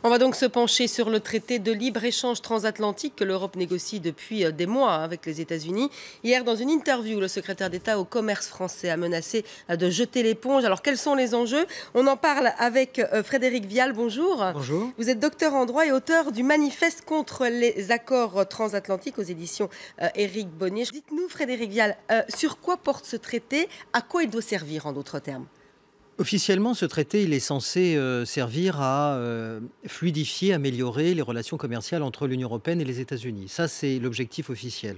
On va donc se pencher sur le traité de libre-échange transatlantique que l'Europe négocie depuis des mois avec les États-Unis. Hier, dans une interview, le secrétaire d'État au commerce français a menacé de jeter l'éponge. Alors, quels sont les enjeux? On en parle avec Frédéric Vial. Bonjour. Bonjour. Vous êtes docteur en droit et auteur du manifeste contre les accords transatlantiques aux éditions Éric Bonnier. Dites-nous, Frédéric Vial, sur quoi porte ce traité? À quoi il doit servir, en d'autres termes? Officiellement, ce traité, il est censé servir à fluidifier, améliorer les relations commerciales entre l'Union européenne et les États-Unis. Ça, c'est l'objectif officiel.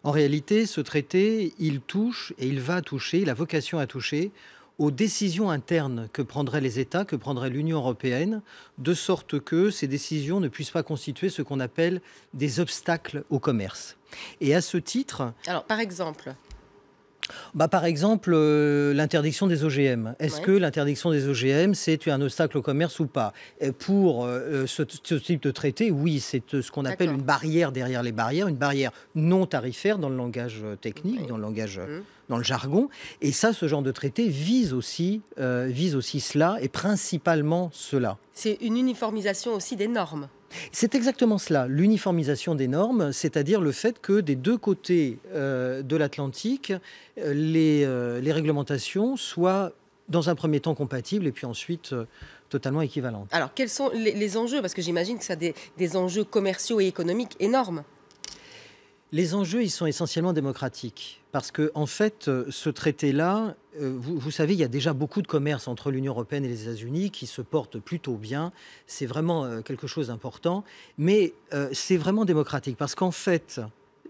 En réalité, ce traité, il touche et il va toucher, il a vocation à toucher aux décisions internes que prendraient les États, que prendrait l'Union européenne, de sorte que ces décisions ne puissent pas constituer ce qu'on appelle des obstacles au commerce. Et à ce titre, Alors, par exemple, par exemple, l'interdiction des OGM. Est-ce que ouais. l'interdiction des OGM, c'est un obstacle au commerce ou pas? Et pour ce type de traité, oui, c'est ce qu'on appelle D'accord. une barrière derrière les barrières, une barrière non tarifaire dans le langage technique, Oui. dans le langage, Mmh. dans le jargon. Et ça, ce genre de traité vise aussi cela, et principalement cela. C'est une uniformisation aussi des normes. C'est exactement cela, l'uniformisation des normes, c'est-à-dire le fait que des deux côtés de l'Atlantique, les réglementations soient dans un premier temps compatibles et puis ensuite totalement équivalentes. Alors, quels sont les enjeux? Parce que j'imagine que ça a des enjeux commerciaux et économiques énormes. Les enjeux, ils sont essentiellement démocratiques. Parce que, en fait, ce traité-là, vous savez, il y a déjà beaucoup de commerce entre l'Union européenne et les États-Unis qui se portent plutôt bien. C'est vraiment quelque chose d'important. Mais c'est vraiment démocratique. Parce qu'en fait,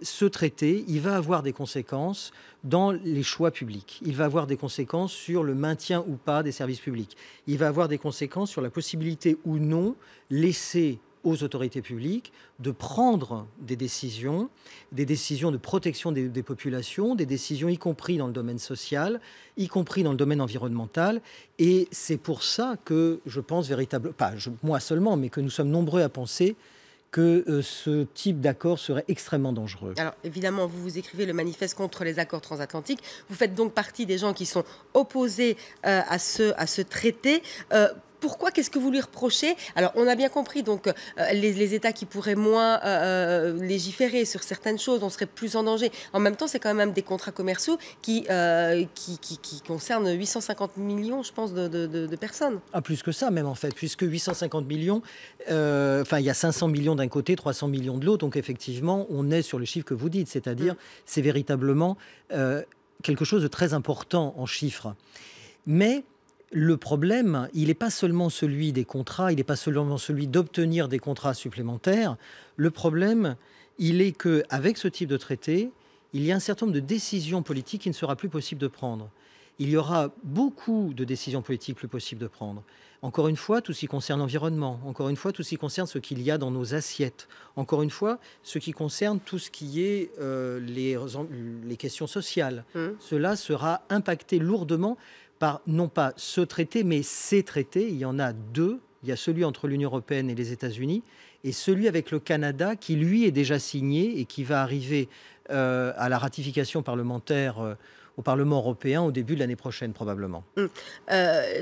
ce traité, il va avoir des conséquences dans les choix publics. Il va avoir des conséquences sur le maintien ou pas des services publics. Il va avoir des conséquences sur la possibilité ou non laissée aux autorités publiques de prendre des décisions de protection des populations, des décisions y compris dans le domaine social, y compris dans le domaine environnemental. Et c'est pour ça que je pense véritablement, moi seulement, mais que nous sommes nombreux à penser que ce type d'accord serait extrêmement dangereux. Alors, évidemment, vous écrivez le manifeste contre les accords transatlantiques. Vous faites donc partie des gens qui sont opposés à ce traité. Pourquoi? Qu'est-ce que vous lui reprochez? Alors, on a bien compris, donc, les États qui pourraient moins légiférer sur certaines choses, on serait plus en danger. En même temps, c'est quand même des contrats commerciaux qui concernent 850 millions, je pense, de personnes. Ah, plus que ça même en fait, puisque 850 millions, il y a 500 millions d'un côté, 300 millions de l'autre, donc effectivement, on est sur le chiffre que vous dites, c'est-à-dire c'est véritablement quelque chose de très important en chiffres. Mais le problème, il n'est pas seulement celui des contrats, il n'est pas seulement celui d'obtenir des contrats supplémentaires. Le problème, il est qu'avec ce type de traité, il y a un certain nombre de décisions politiques qui ne sera plus possible de prendre. Il y aura beaucoup de décisions politiques plus possibles de prendre. Encore une fois, tout ce qui concerne l'environnement. Encore une fois, tout ce qui concerne ce qu'il y a dans nos assiettes. Encore une fois, ce qui concerne tout ce qui est les questions sociales. Mmh. Cela sera impacté lourdement par non pas ce traité, mais ces traités. Il y en a deux. Il y a celui entre l'Union européenne et les États-Unis et celui avec le Canada qui, lui, est déjà signé et qui va arriver à la ratification parlementaire au Parlement européen au début de l'année prochaine, probablement.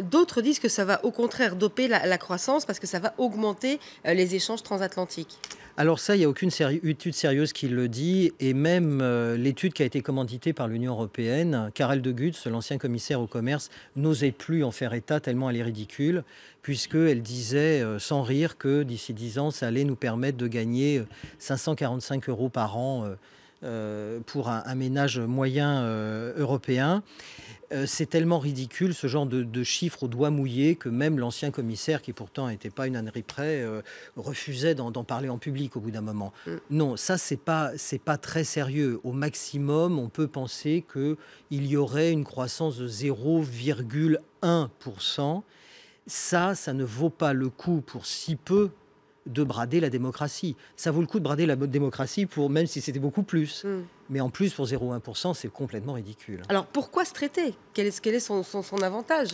D'autres disent que ça va au contraire doper la croissance parce que ça va augmenter les échanges transatlantiques. Alors ça, il n'y a aucune étude sérieuse qui le dit, et même l'étude qui a été commanditée par l'Union européenne, Karel de Gucht, l'ancien commissaire au commerce, n'osait plus en faire état tellement elle est ridicule, puisqu'elle disait sans rire que d'ici 10 ans, ça allait nous permettre de gagner 545 € par an pour un ménage moyen européen. C'est tellement ridicule ce genre de chiffres au doigt mouillé que même l'ancien commissaire, qui pourtant n'était pas une ânerie près, refusait d'en parler en public au bout d'un moment. Non, ça c'est pas très sérieux. Au maximum, on peut penser qu'il y aurait une croissance de 0,1%. Ça ne vaut pas le coup pour si peu de brader la démocratie. Ça vaut le coup de brader la démocratie même si c'était beaucoup plus. Mais en plus, pour 0,1%, c'est complètement ridicule. Alors pourquoi ce traité? Quel est son avantage?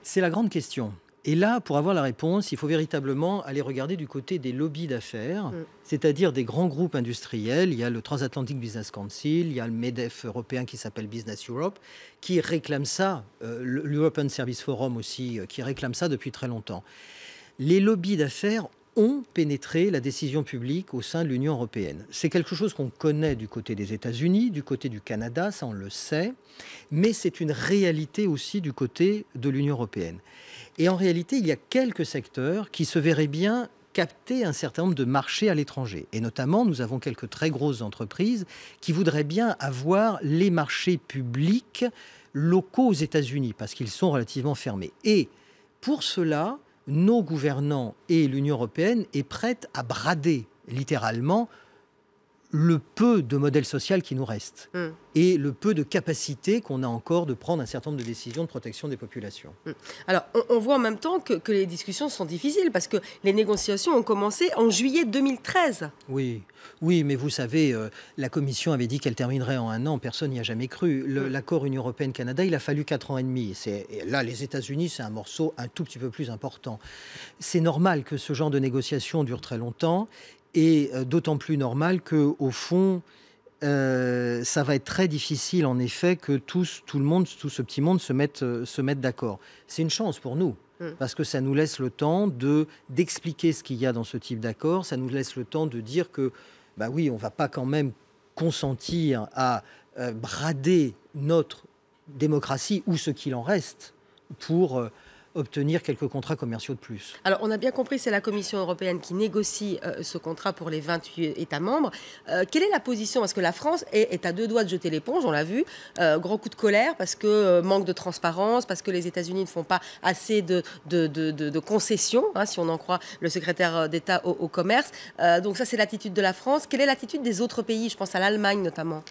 C'est la grande question. Et là, pour avoir la réponse, il faut véritablement aller regarder du côté des lobbies d'affaires, c'est-à-dire des grands groupes industriels. Il y a le Transatlantic Business Council, il y a le MEDEF européen qui s'appelle Business Europe, qui réclame ça, l'European Service Forum aussi, qui réclame ça depuis très longtemps. Les lobbies d'affaires ont pénétré la décision publique au sein de l'Union européenne. C'est quelque chose qu'on connaît du côté des États-Unis, du côté du Canada, ça on le sait, mais c'est une réalité aussi du côté de l'Union européenne. Et en réalité, il y a quelques secteurs qui se verraient bien capter un certain nombre de marchés à l'étranger. Et notamment, nous avons quelques très grosses entreprises qui voudraient bien avoir les marchés publics locaux aux États-Unis, parce qu'ils sont relativement fermés. Et pour cela, nos gouvernants et l'Union européenne est prête à brader littéralement le peu de modèle social qui nous reste et le peu de capacité qu'on a encore de prendre un certain nombre de décisions de protection des populations. Alors, on voit en même temps que les discussions sont difficiles parce que les négociations ont commencé en juillet 2013. Oui, oui, mais vous savez, la Commission avait dit qu'elle terminerait en 1 an. Personne n'y a jamais cru. L'accord Union européenne-Canada, il a fallu 4 ans et demi. Et là, les États-Unis, c'est un morceau un tout petit peu plus important. C'est normal que ce genre de négociation dure très longtemps. Et d'autant plus normal qu'au fond, ça va être très difficile, en effet, que tout le monde, tout ce petit monde se mette d'accord. C'est une chance pour nous, parce que ça nous laisse le temps d'expliquer ce qu'il y a dans ce type d'accord. Ça nous laisse le temps de dire que, bah oui, on ne va pas quand même consentir à brader notre démocratie, ou ce qu'il en reste, pour obtenir quelques contrats commerciaux de plus. Alors, on a bien compris, c'est la Commission européenne qui négocie ce contrat pour les 28 États membres. Quelle est la position? Parce que la France est à 2 doigts de jeter l'éponge, on l'a vu. Grand coup de colère parce que manque de transparence, parce que les États-Unis ne font pas assez de concessions, hein, si on en croit le secrétaire d'État au commerce. Donc ça, c'est l'attitude de la France. Quelle est l'attitude des autres pays? Je pense à l'Allemagne notamment.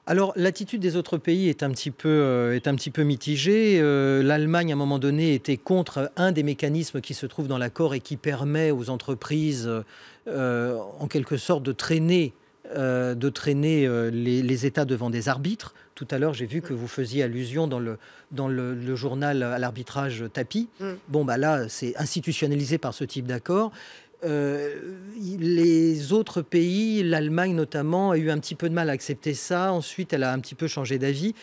Alors, l'attitude des autres pays est un petit peu mitigée. L'Allemagne, à un moment donné, était contre un des mécanismes qui se trouve dans l'accord et qui permet aux entreprises, en quelque sorte, de traîner les États devant des arbitres. Tout à l'heure, j'ai vu que vous faisiez allusion dans le journal à l'arbitrage Tapi. Bon, bah là, c'est institutionnalisé par ce type d'accord. Les autres pays, l'Allemagne notamment, a eu un petit peu de mal à accepter ça. Ensuite, elle a un petit peu changé d'avis.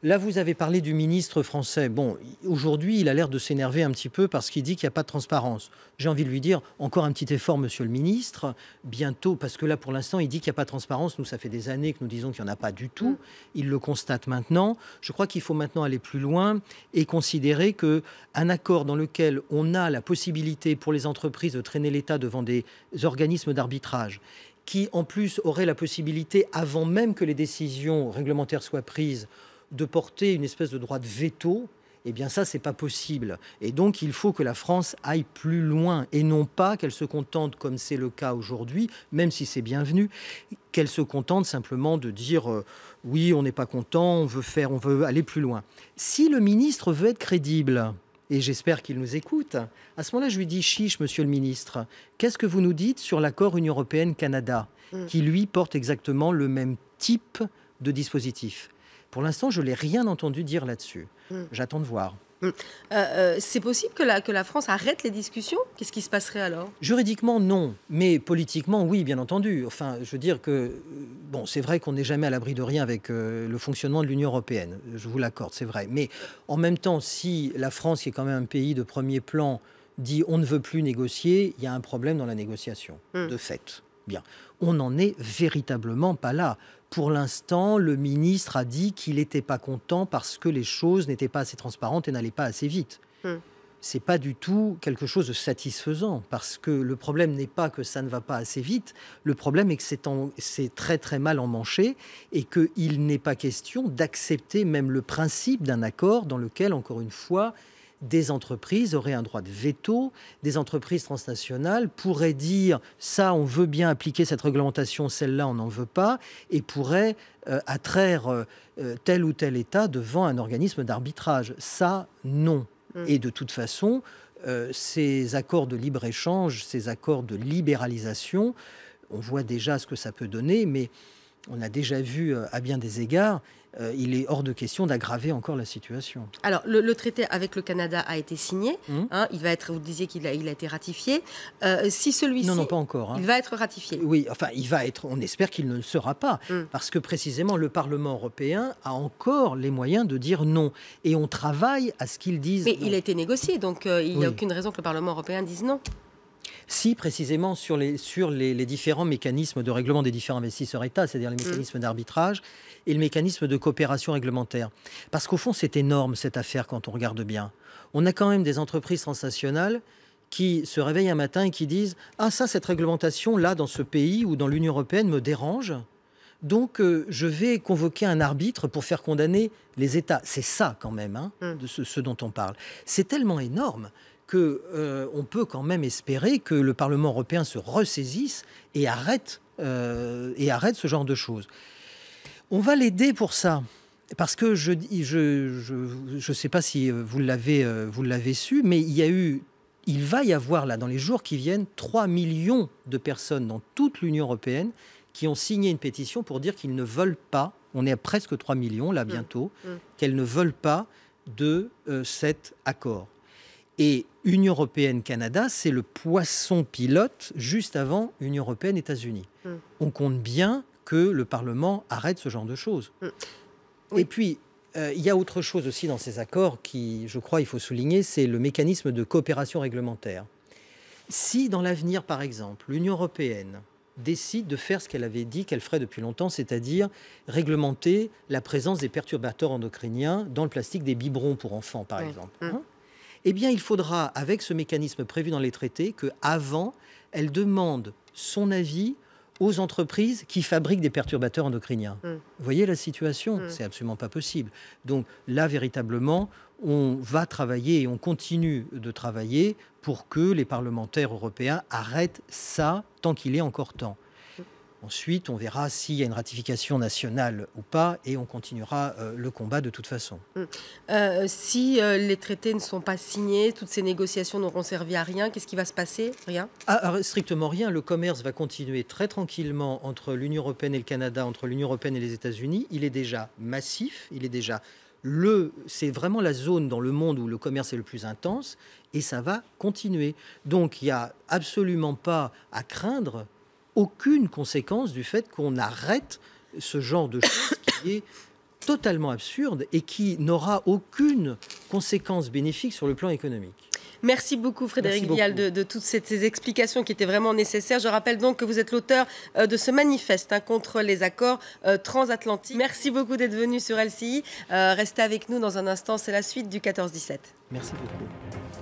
Là, vous avez parlé du ministre français. Bon, aujourd'hui, il a l'air de s'énerver un petit peu parce qu'il dit qu'il n'y a pas de transparence. J'ai envie de lui dire, encore un petit effort, monsieur le ministre, bientôt, parce que là, pour l'instant, il dit qu'il n'y a pas de transparence. Nous, ça fait des années que nous disons qu'il n'y en a pas du tout. Il le constate maintenant. Je crois qu'il faut maintenant aller plus loin et considérer qu'un accord dans lequel on a la possibilité pour les entreprises de traîner l'État devant des organismes d'arbitrage, qui, en plus, auraient la possibilité, avant même que les décisions réglementaires soient prises, de porter une espèce de droit de veto, eh bien ça, c'est pas possible. Et donc, il faut que la France aille plus loin et non pas qu'elle se contente, comme c'est le cas aujourd'hui, même si c'est bienvenu, qu'elle se contente simplement de dire oui, on n'est pas content, on veut aller plus loin. Si le ministre veut être crédible, et j'espère qu'il nous écoute, à ce moment-là, je lui dis chiche, monsieur le ministre, qu'est-ce que vous nous dites sur l'accord Union européenne-Canada, qui lui porte exactement le même type de dispositif? Pour l'instant, je n'ai rien entendu dire là-dessus. J'attends de voir. C'est possible que la France arrête les discussions? Qu'est-ce qui se passerait alors? Juridiquement, non. Mais politiquement, oui, bien entendu. Enfin, je veux dire que, bon, c'est vrai qu'on n'est jamais à l'abri de rien avec le fonctionnement de l'Union européenne. Je vous l'accorde, c'est vrai. Mais en même temps, si la France, qui est quand même un pays de premier plan, dit on ne veut plus négocier, il y a un problème dans la négociation, de fait. Bien. On n'en est véritablement pas là. Pour l'instant, le ministre a dit qu'il n'était pas content parce que les choses n'étaient pas assez transparentes et n'allaient pas assez vite. C'est pas du tout quelque chose de satisfaisant parce que le problème n'est pas que ça ne va pas assez vite. Le problème est que c'est très très mal emmanché et qu'il n'est pas question d'accepter même le principe d'un accord dans lequel, encore une fois, des entreprises auraient un droit de veto, des entreprises transnationales pourraient dire ça, on veut bien appliquer cette réglementation, celle-là, on n'en veut pas, et pourraient attraire tel ou tel État devant un organisme d'arbitrage. Ça, non. Et de toute façon, ces accords de libre-échange, ces accords de libéralisation, on voit déjà ce que ça peut donner, mais on a déjà vu à bien des égards, il est hors de question d'aggraver encore la situation. Alors, le traité avec le Canada a été signé. Hum. Hein, il va être, vous disiez qu'il a été ratifié. Si celui-ci... Non, non, pas encore. Hein. Il va être ratifié. Oui, enfin, il va être. On espère qu'il ne le sera pas, parce que précisément le Parlement européen a encore les moyens de dire non, et on travaille à ce qu'ils disent. Mais non. il a été négocié, donc il n'y a Oui. aucune raison que le Parlement européen dise non. Si, précisément sur les différents mécanismes de règlement des différents investisseurs États, c'est-à-dire les mécanismes d'arbitrage et le mécanisme de coopération réglementaire. Parce qu'au fond, c'est énorme cette affaire quand on regarde bien. On a quand même des entreprises transnationales qui se réveillent un matin et qui disent « Ah ça, cette réglementation, là, dans ce pays ou dans l'Union européenne, me dérange. Donc, je vais convoquer un arbitre pour faire condamner les États. » C'est ça quand même, hein, de ce dont on parle. C'est tellement énorme qu'on peut quand même espérer que le Parlement européen se ressaisisse et arrête ce genre de choses. On va l'aider pour ça, parce que je sais pas si vous l'avez su, mais il va y avoir là, dans les jours qui viennent, 3 millions de personnes dans toute l'Union européenne qui ont signé une pétition pour dire qu'ils ne veulent pas, on est à presque 3 millions là bientôt, qu'elles ne veulent pas de cet accord. Et Union européenne-Canada, c'est le poisson pilote juste avant Union européenne-États-Unis. On compte bien que le Parlement arrête ce genre de choses. Oui. Et puis, il y a autre chose aussi dans ces accords qui, je crois, il faut souligner, c'est le mécanisme de coopération réglementaire. Si, dans l'avenir, par exemple, l'Union européenne décide de faire ce qu'elle avait dit qu'elle ferait depuis longtemps, c'est-à-dire réglementer la présence des perturbateurs endocriniens dans le plastique des biberons pour enfants, par exemple, hein, eh bien, il faudra, avec ce mécanisme prévu dans les traités, qu'avant, elle demande son avis aux entreprises qui fabriquent des perturbateurs endocriniens. Vous voyez la situation ? C'est absolument pas possible. Donc là, véritablement, on va travailler et on continue de travailler pour que les parlementaires européens arrêtent ça tant qu'il est encore temps. Ensuite, on verra s'il y a une ratification nationale ou pas et on continuera le combat de toute façon. Si les traités ne sont pas signés, toutes ces négociations n'auront servi à rien, qu'est-ce qui va se passer ? Rien ? Strictement rien. Le commerce va continuer très tranquillement entre l'Union européenne et le Canada, entre l'Union européenne et les États-Unis. Il est déjà massif, il est déjà c'est vraiment la zone dans le monde où le commerce est le plus intense et ça va continuer. Donc il n'y a absolument pas à craindre aucune conséquence du fait qu'on arrête ce genre de choses qui est totalement absurde et qui n'aura aucune conséquence bénéfique sur le plan économique. Merci beaucoup Frédéric Vial de toutes ces explications qui étaient vraiment nécessaires. Je rappelle donc que vous êtes l'auteur de ce manifeste contre les accords transatlantiques. Merci beaucoup d'être venu sur LCI. Restez avec nous dans un instant, c'est la suite du 14-17. Merci beaucoup.